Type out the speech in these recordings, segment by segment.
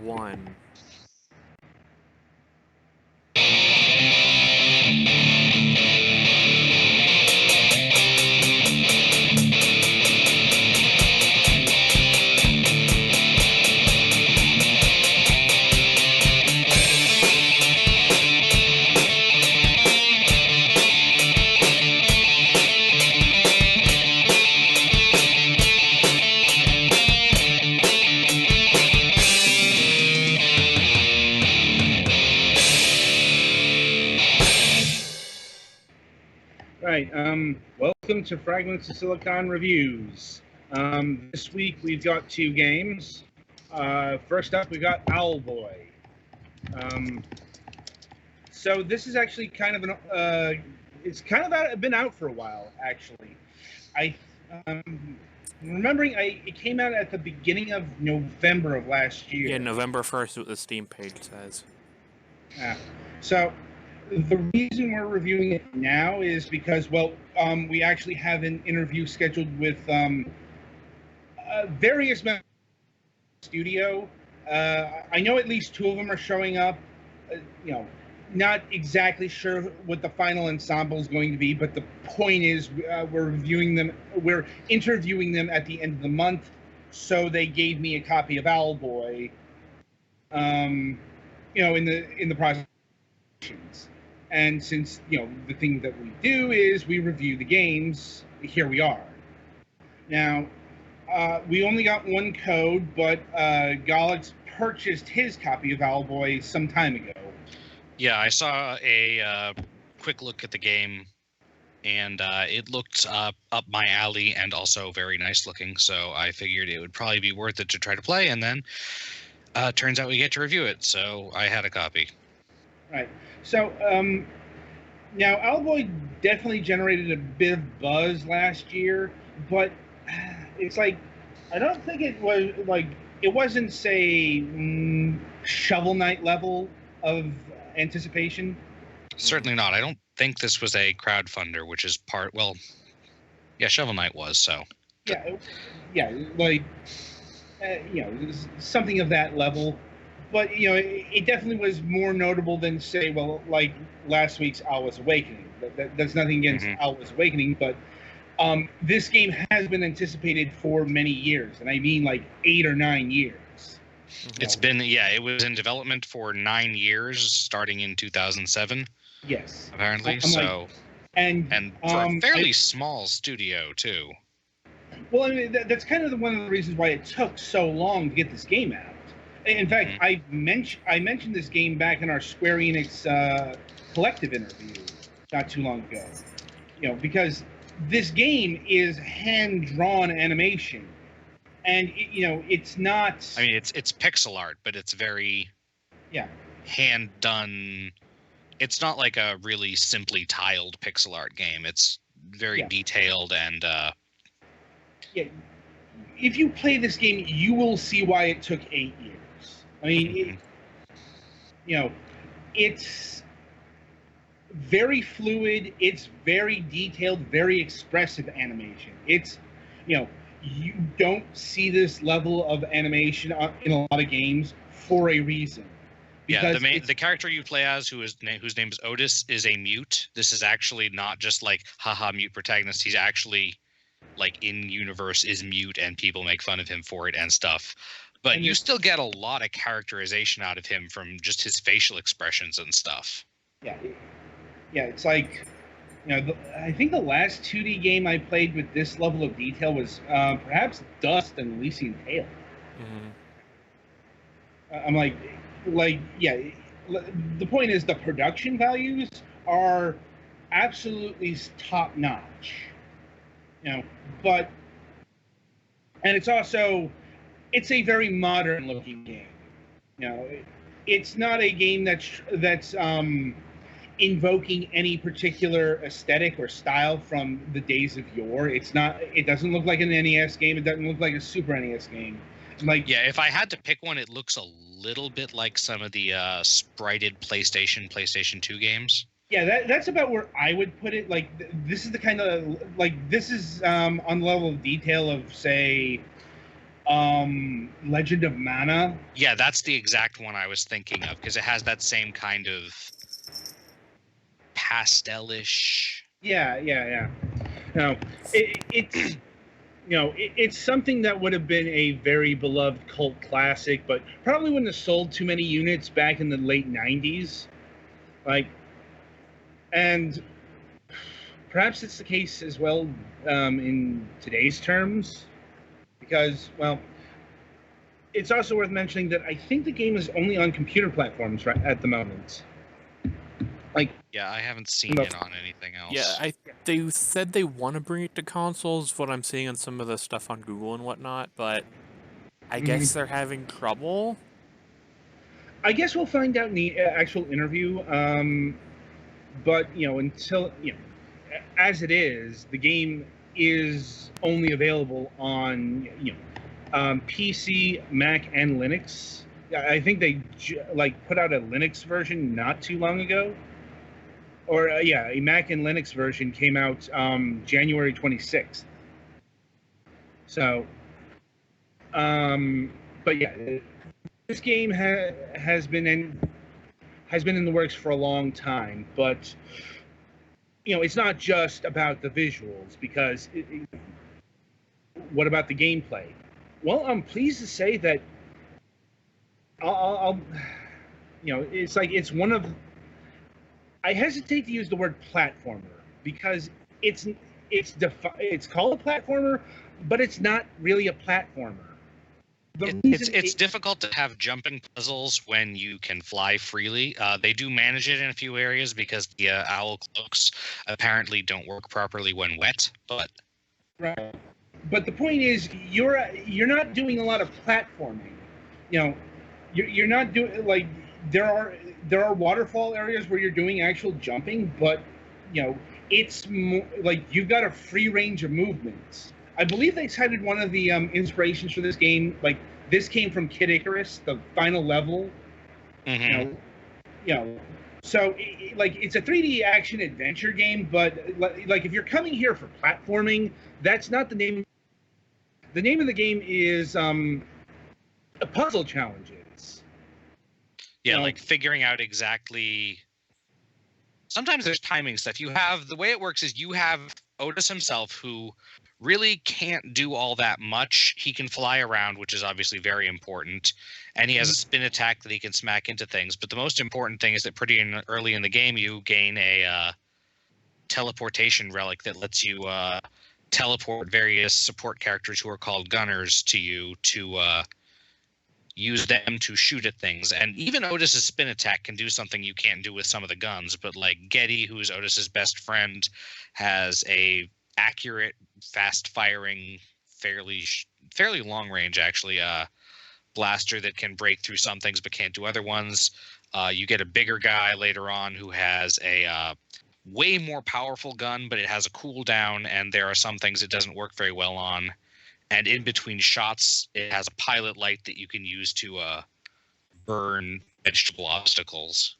1. Right. Welcome to Fragments of Silicon Reviews. This week we've got two games. First up, we got Owlboy. So this is actually kind of it's kind of been out for a while, actually. Remembering it came out at the beginning of November of last year. Yeah, November 1st, what the Steam page says. So the reason we're reviewing it now is because, we actually have an interview scheduled with various members of the studio. I know at least two of them are showing up. Not exactly sure what the final ensemble is going to be, but the point is we're interviewing them at the end of the month. So they gave me a copy of Owlboy, in the process. And since the thing that we do is we review the games, here we are. Now, we only got one code, but Galax purchased his copy of Owlboy some time ago. Yeah, I saw a quick look at the game, and it looked up my alley and also very nice looking. So I figured it would probably be worth it to try to play, and then turns out we get to review it. So I had a copy. Right. So now Owlboy definitely generated a bit of buzz last year, but it's like I don't think it wasn't say Shovel Knight level of anticipation. Certainly not. I don't think this was a crowdfunder, which is Shovel Knight was, so. Something of that level. But, it definitely was more notable than, say, like last week's Owl's Awakening. That's nothing against Owl's Awakening, but this game has been anticipated for many years, and I mean like 8 or 9 years. It's been, it was in development for 9 years, starting in 2007. Yes. Apparently, and for a fairly small studio, too. Well, I mean, that's kind of one of the reasons why it took so long to get this game out. In fact, I mentioned this game back in our Square Enix collective interview not too long ago. Because this game is hand-drawn animation, and it's not. I mean, it's pixel art, but it's very hand-done. It's not like a really simply tiled pixel art game. It's very detailed and. If you play this game, you will see why it took 8 years. I mean, it's very fluid. It's very detailed, very expressive animation. It's, you don't see this level of animation in a lot of games for a reason. The character you play as, whose name is Otis, is a mute. This is actually not just like haha mute protagonist. He's actually like in universe is mute, and people make fun of him for it and stuff. But you still get a lot of characterization out of him from just his facial expressions and stuff. Yeah, it's like, I think the last 2D game I played with this level of detail was perhaps Dust and Elysian Tale. I'm the point is the production values are absolutely top notch. And it's a very modern looking game. It's not a game that's invoking any particular aesthetic or style from the days of yore. It doesn't look like an NES game. It doesn't look like a Super NES game. If I had to pick one, it looks a little bit like some of the sprited PlayStation 2 games. Yeah, that's about where I would put it. Like, this is the kind of, this is on the level of detail of, say, Legend of Mana. Yeah, that's the exact one I was thinking of because it has that same kind of pastelish. Yeah. No, it's it's something that would have been a very beloved cult classic, but probably wouldn't have sold too many units back in the late '90s. Like, and perhaps it's the case as well in today's terms, because well, it's also worth mentioning that I think the game is only on computer platforms right at the moment. Like, Yeah, I haven't seen it on anything else. Yeah, they said they want to bring it to consoles, what I'm seeing on some of the stuff on Google and whatnot, but I guess they're having trouble. I guess we'll find out in the actual interview. But until as it is, the game is only available on PC, Mac, and Linux. I think they put out a Linux version not too long ago, or a Mac and Linux version came out January 26th. So, but yeah, this game has been in the works for a long time, but it's not just about the visuals, because what about the gameplay? Well, I'm pleased to say that I'll it's one of, I hesitate to use the word platformer because it's called a platformer, but it's not really a platformer. It's difficult to have jumping puzzles when you can fly freely. They do manage it in a few areas because the owl cloaks apparently don't work properly when wet. But right. But the point is, you're not doing a lot of platforming. You're not doing, like, there are waterfall areas where you're doing actual jumping, but it's more like you've got a free range of movements. I believe they cited one of the inspirations for this game. Like, this came from Kid Icarus, the final level. Mm-hmm. So it's a 3D action adventure game, but like if you're coming here for platforming, that's not the name. The name of the game is puzzle challenges. Yeah, like figuring out exactly. Sometimes there's timing stuff. The way it works is you have Otis himself, who really can't do all that much. He can fly around, which is obviously very important, and he has a spin attack that he can smack into things. But the most important thing is that pretty early in the game, you gain a teleportation relic that lets you teleport various support characters who are called gunners to you to use them to shoot at things. And even Otis's spin attack can do something you can't do with some of the guns. But like Getty, who's Otis's best friend, has a accurate, fast-firing, fairly long-range, actually, blaster that can break through some things but can't do other ones. You get a bigger guy later on who has a way more powerful gun, but it has a cooldown, and there are some things it doesn't work very well on. And in between shots, it has a pilot light that you can use to burn vegetable obstacles.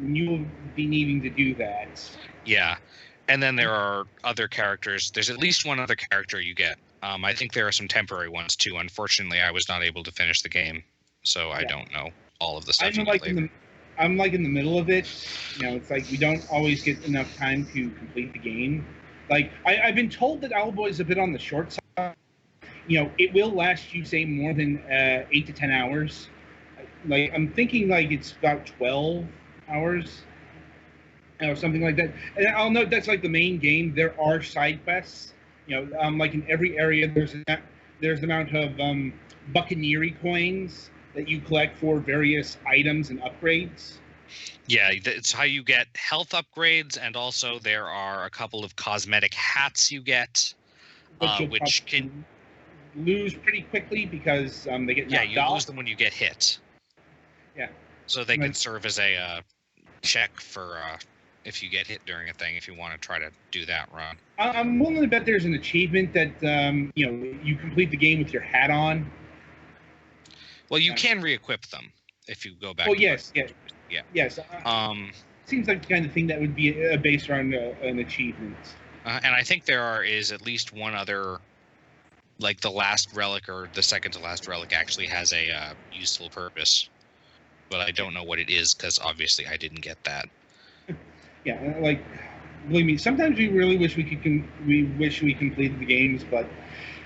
You will be needing to do that. Yeah. And then there are other characters. There's at least one other character you get. I think there are some temporary ones too. Unfortunately, I was not able to finish the game, so I don't know all of the stuff. I'm like in the middle of it. It's like we don't always get enough time to complete the game. Like I've been told that Owlboy is a bit on the short side. It will last you, say, more than 8 to 10 hours. Like, I'm thinking like it's about 12 hours or something like that. And I'll note that's like the main game. There are side quests. Like in every area, there's an amount of Buccaneery coins that you collect for various items and upgrades. Yeah, it's how you get health upgrades, and also there are a couple of cosmetic hats you get, which can lose pretty quickly because they get knocked off. Yeah, you lose them when you get hit. Yeah. So they can serve as a check for if you get hit during a thing, if you want to try to do that run. I'm willing to bet there's an achievement that you complete the game with your hat on. Well, you can re-equip them if you go back. Oh, yes. Yes. Seems like the kind of thing that would be based around an achievement. And I think there is at least one other like the last relic or the second to last relic actually has a useful purpose, but I don't know what it is because obviously I didn't get that. Yeah, like believe me, sometimes we really wish we completed the games, but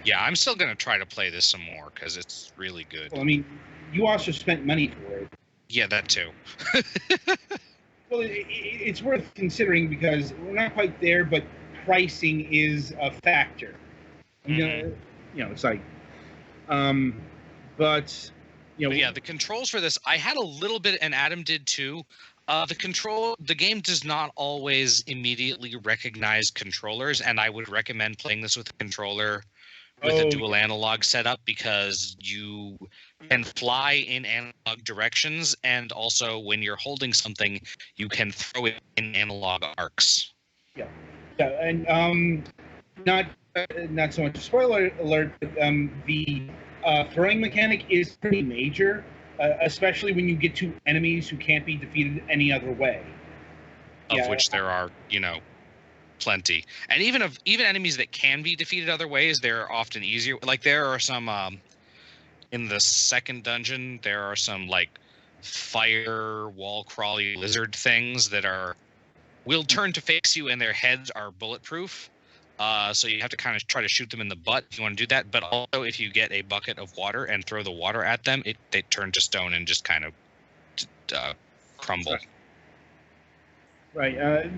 Yeah, I'm still gonna try to play this some more because it's really good. well, I mean, you also spent money for it. Yeah, that too. Well, it's worth considering because we're not quite there, but pricing is a factor. Mhm. It's like, um, but But yeah, the controls for this, I had a little bit, and Adam did too. The game does not always immediately recognize controllers, and I would recommend playing this with a controller with a dual analog setup because you can fly in analog directions, and also when you're holding something, you can throw it in analog arcs. Yeah, and not so much a spoiler alert, but the throwing mechanic is pretty major, especially when you get to enemies who can't be defeated any other way. Of which there are, plenty. And even enemies that can be defeated other ways, they're often easier. Like there are some in the second dungeon, there are some like fire wall crawly lizard things that will turn to face you, and their heads are bulletproof. So you have to kind of try to shoot them in the butt if you want to do that. But also, if you get a bucket of water and throw the water at them, they turn to stone and just kind of crumble. Right.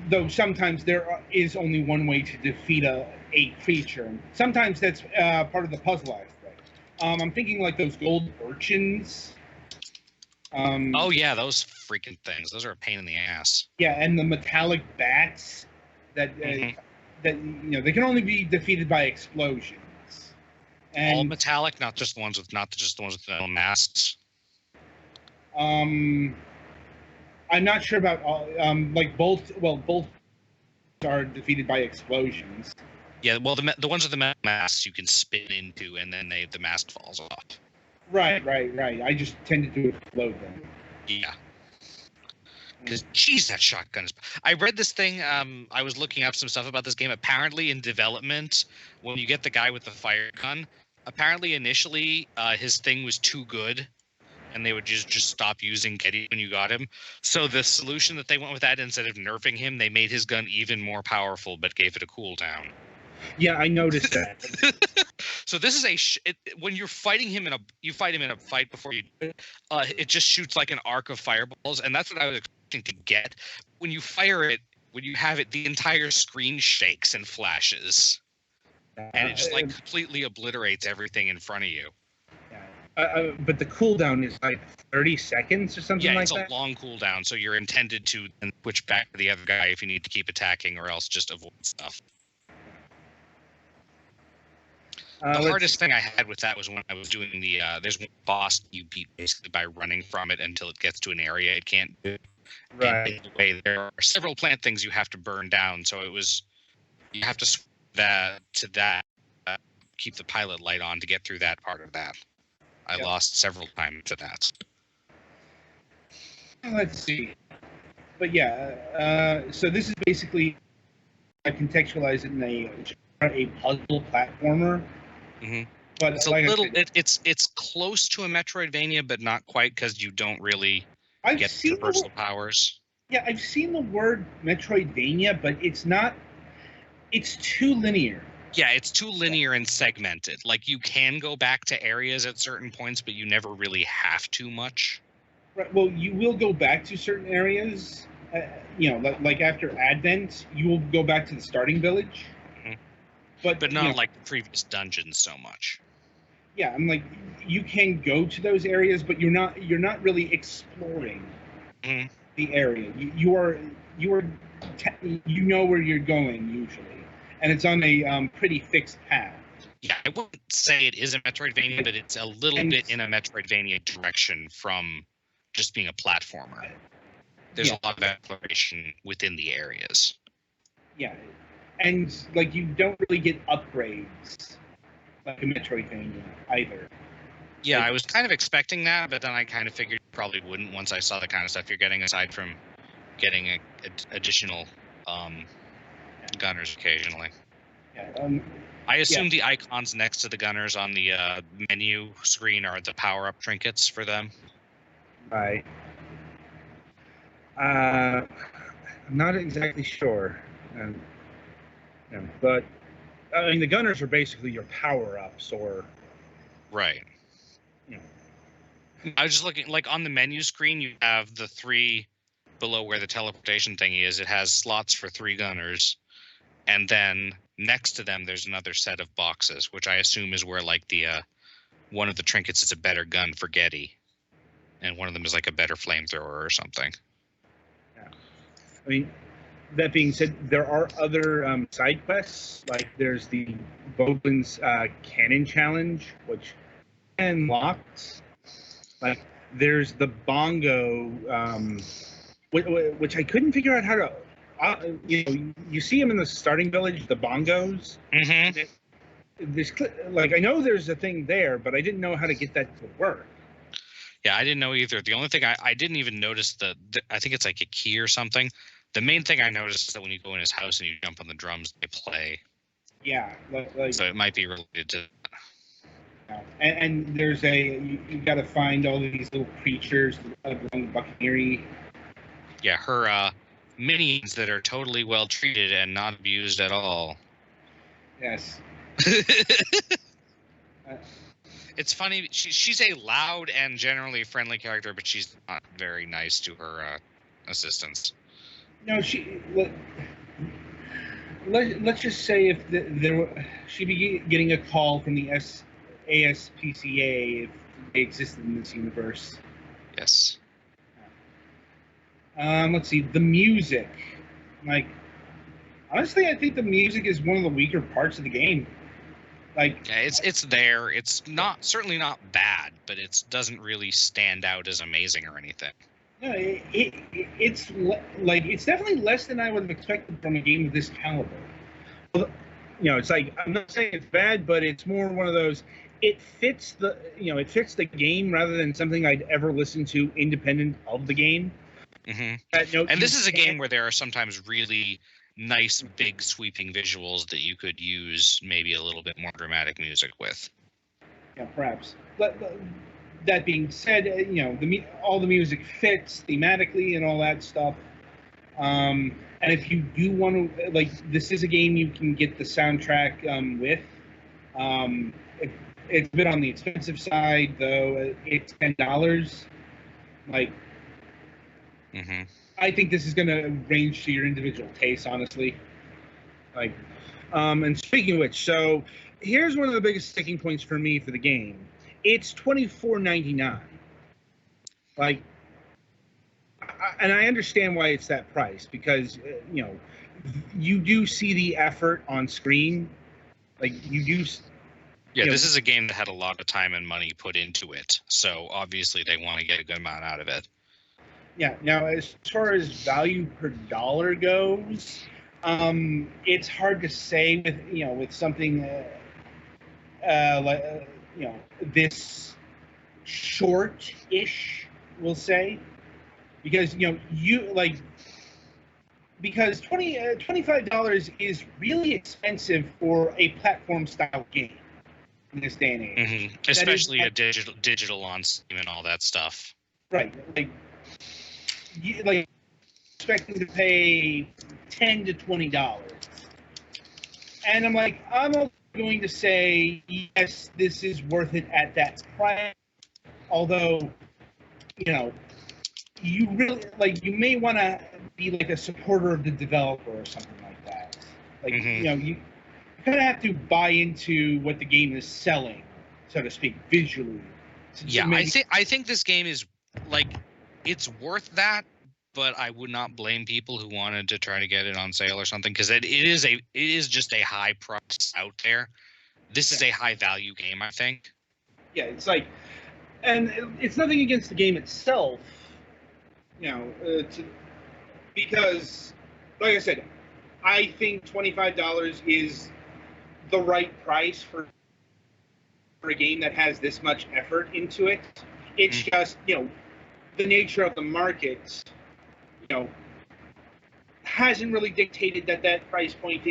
Though sometimes there is only one way to defeat a creature. Sometimes that's part of the puzzle aspect. I'm thinking like those gold urchins. Oh yeah, those freaking things. Those are a pain in the ass. Yeah, and the metallic bats that they can only be defeated by explosions. And all metallic, not just the ones with the masks. I'm not sure about all. Like both are defeated by explosions. Yeah, well, the ones with the masks you can spin into, and then the mask falls off. Right. I just tended to explode them. Yeah. Because, geez, that shotgun is... I read this thing, I was looking up some stuff about this game. Apparently, in development, when you get the guy with the fire gun, apparently, initially, his thing was too good, and they would just stop using Getty when you got him. So the solution that they went with that, instead of nerfing him, they made his gun even more powerful, but gave it a cooldown. Yeah, I noticed that. So this is when you're fighting him you fight him in a fight before you do it, it just shoots like an arc of fireballs, and that's what I was expecting to get. When you fire it, when you have it, the entire screen shakes and flashes, and it just like completely obliterates everything in front of you. But the cooldown is like 30 seconds or something like that? Yeah, it's a long cooldown, so you're intended to then switch back to the other guy if you need to keep attacking, or else just avoid stuff. The hardest thing I had with that was when I was doing there's one boss you beat basically by running from it until it gets to an area it can't do. Right. And the way there are several plant things you have to burn down, so you have to switch that to that, keep the pilot light on to get through that part of that. I lost several times to that. Let's see. But yeah, so this is basically, I contextualize it in a puzzle platformer. Mm-hmm. But it's it's close to a Metroidvania, but not quite, because you don't really get traversal powers. Yeah, I've seen the word Metroidvania, but it's not. It's too linear. Yeah, it's too linear and segmented. Like, you can go back to areas at certain points, but you never really have to much. Right. Well, you will go back to certain areas. Like after Advent, you will go back to the starting village. Mm-hmm. But not like the previous dungeons so much. Yeah, I'm like, you can go to those areas, but you're not really exploring the area. You know where you're going usually, and it's on a pretty fixed path. Yeah, I wouldn't say it is a Metroidvania, but it's a little bit in a Metroidvania direction from just being a platformer. There's a lot of exploration within the areas. Yeah, and like you don't really get upgrades like a Metroidvania either. Yeah, I was kind of expecting that, but then I kind of figured you probably wouldn't once I saw the kind of stuff you're getting, aside from getting additional gunners occasionally. Yeah, I assume the icons next to the gunners on the menu screen are the power-up trinkets for them. Right. I'm not exactly sure, but I mean the gunners are basically your power-ups, or Right. you know. I was just looking, like on the menu screen, you have the 3 below where the teleportation thingy is. It has slots for 3 gunners, and then next to them there's another set of boxes, which I assume is where like the one of the trinkets is a better gun for Getty, and one of them is like a better flamethrower or something. Yeah. I mean, that being said, there are other side quests. Like there's the Boglin's Cannon Challenge, which unlocked. Like there's the bongo, which I couldn't figure out how to. You see them in the starting village, the bongos. Mm-hmm. I know there's a thing there, but I didn't know how to get that to work. Yeah, I didn't know either. The only thing I didn't even notice I think it's like a key or something. The main thing I noticed is that when you go in his house and you jump on the drums, they play. Yeah, so it might be related to. And there's you got to find all these little creatures along Buccaneery. Yeah, her minions that are totally well treated and not abused at all. Yes. It's funny. She's a loud and generally friendly character, but she's not very nice to her assistants. No, let's just say if she'd be getting a call from the ASPCA if they existed in this universe. Yes. Let's see, the music. Like, honestly, I think the music is one of the weaker parts of the game. Like, yeah, it's there. It's certainly not bad, but it doesn't really stand out as amazing or anything. No, it's definitely less than I would have expected from a game of this caliber. It's like, I'm not saying it's bad, but it's more one of those. It fits the game rather than something I'd ever listen to independent of the game. Mm-hmm. And this is a game where there are sometimes really nice, big, sweeping visuals that you could use maybe a little bit more dramatic music with. Yeah, perhaps. But that being said, all the music fits thematically and all that stuff. And if you do want to, this is a game you can get the soundtrack with. It's a bit on the expensive side, though. It's $10. Mm-hmm. I think this is going to range to your individual taste, honestly. And speaking of which, so here's one of the biggest sticking points for me for the game. It's $24.99. And I understand why it's that price, because you do see the effort on screen. You do. Yeah, this is a game that had a lot of time and money put into it, so obviously they want to get a good amount out of it. Yeah. Now, as far as value per dollar goes, it's hard to say with something this short-ish, we'll say, because because $25 is really expensive for a platform style game in this day and age. Mm-hmm. Especially a digital on Steam and all that stuff. Right. Expecting to pay $10 to $20. And I'm going to say, yes, this is worth it at that price. Although, you really, you may want to be a supporter of the developer or something like that. You kind of have to buy into what the game is selling, so to speak, visually. Yeah, I think this game is it's worth that, but I would not blame people who wanted to try to get it on sale or something, because it is just a high price out there. This is a high value game, I think. Yeah, and it's nothing against the game itself, because, like I said, I think $25 is the right price for a game that has this much effort into it. It's just, the nature of the market, hasn't really dictated that price point,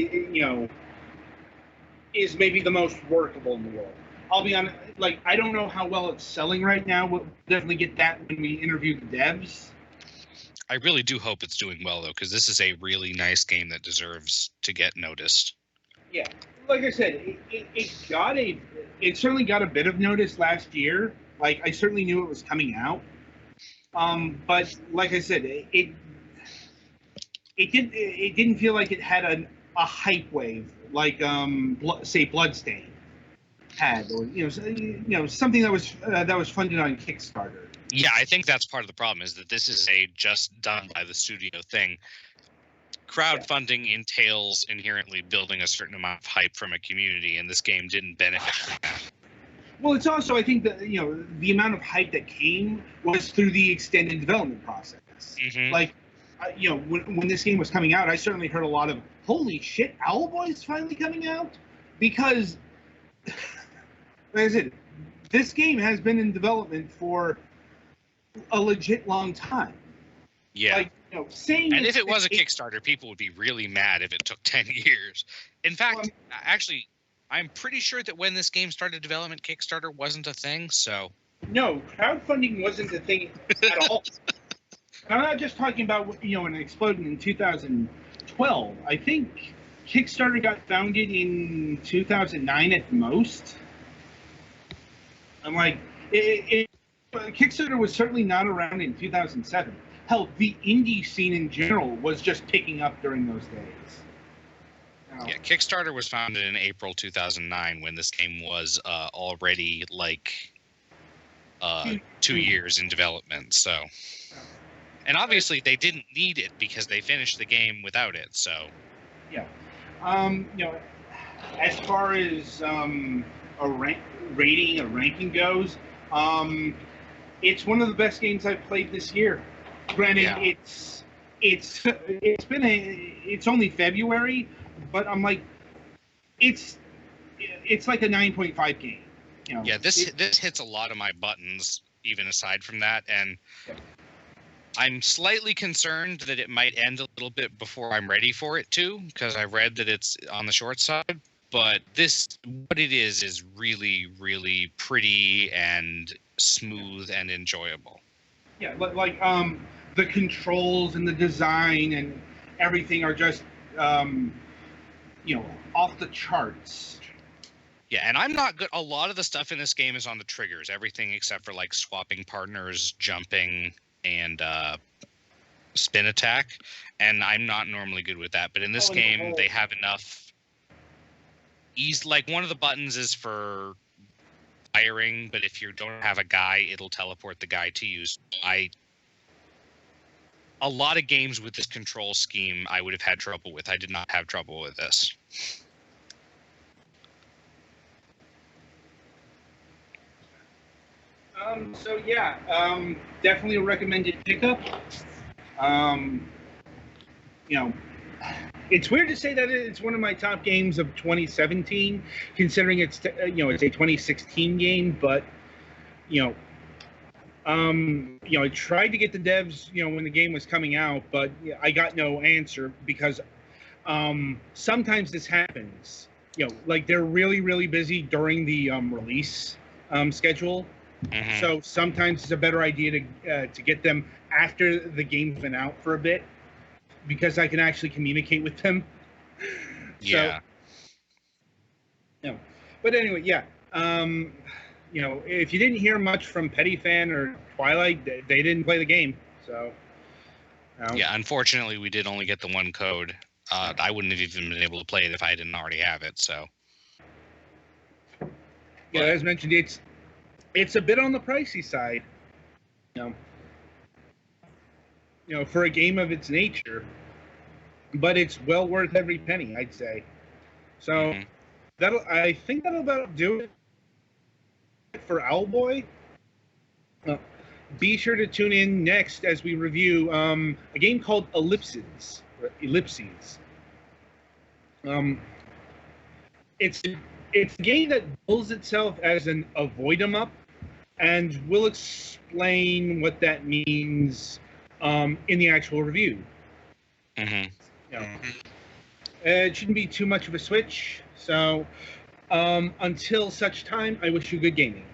is maybe the most workable in the world. I'll be honest, like, I don't know how well it's selling right now. We'll definitely get that when we interview the devs. I really do hope it's doing well, though, because this is a really nice game that deserves to get noticed. Yeah, like I said, it certainly got a bit of notice last year. Like, I certainly knew it was coming out. But like I said, it didn't feel like it had a hype wave like say Bloodstain had, or something that was funded on Kickstarter. Yeah, I think that's part of the problem, is that this is a just done by the studio thing. Crowdfunding entails inherently building a certain amount of hype from a community, and this game didn't benefit from that. Well, it's also, I think that the amount of hype that came was through the extended development process. Mm-hmm. Like, when this game was coming out, I certainly heard a lot of "Holy shit, Owlboy is finally coming out," because, like I said, this game has been in development for a legit long time. Yeah. Like, saying. And if it was a Kickstarter, people would be really mad if it took 10 years. In fact, actually, I'm pretty sure that when this game started development, Kickstarter wasn't a thing, so... No, crowdfunding wasn't a thing at all. I'm not just talking about, when it exploded in 2012. I think Kickstarter got founded in 2009 at most. I'm like, Kickstarter was certainly not around in 2007. Hell, the indie scene in general was just picking up during those days. Yeah, Kickstarter was founded in April 2009 when this game was already like 2 years in development. So, and obviously they didn't need it because they finished the game without it. So, yeah, as far as a ranking goes, it's one of the best games I've played this year. Granted, yeah. It's only February, but I'm like, it's like a 9.5 game. Yeah, this hits a lot of my buttons, even aside from that, and I'm slightly concerned that it might end a little bit before I'm ready for it to, because I read that it's on the short side. But what it is really, really pretty and smooth and enjoyable. Yeah, like the controls and the design and everything are just off the charts. Yeah, and I'm not good. A lot of the stuff in this game is on the triggers, everything except for like swapping partners, jumping, and spin attack. And I'm not normally good with that. But in this game, they have enough ease. Like, one of the buttons is for firing, but if you don't have a guy, it'll teleport the guy to you. A lot of games with this control scheme I would have had trouble with. I did not have trouble with this. So yeah, definitely a recommended pickup. It's weird to say that it's one of my top games of 2017, considering it's a 2016 game. But I tried to get the devs, when the game was coming out, but I got no answer because sometimes this happens. Like, they're really, really busy during the release schedule. Mm-hmm. So sometimes it's a better idea to get them after the game's been out for a bit, because I can actually communicate with them. Yeah. So, but anyway, yeah. If you didn't hear much from Petty Fan or Twilight, they didn't play the game. So. Yeah, unfortunately, we did only get the one code. I wouldn't have even been able to play it if I didn't already have it. So. Yeah, as mentioned, it's a bit on the pricey side. For a game of its nature, but it's well worth every penny, I'd say. So I think that'll about do it for Owlboy. Be sure to tune in next as we review a game called Ellipses. It's a game that bills itself as an avoid 'em up, and we'll explain what that means in the actual review. Mm-hmm. It shouldn't be too much of a switch. So Until such time, I wish you good gaming.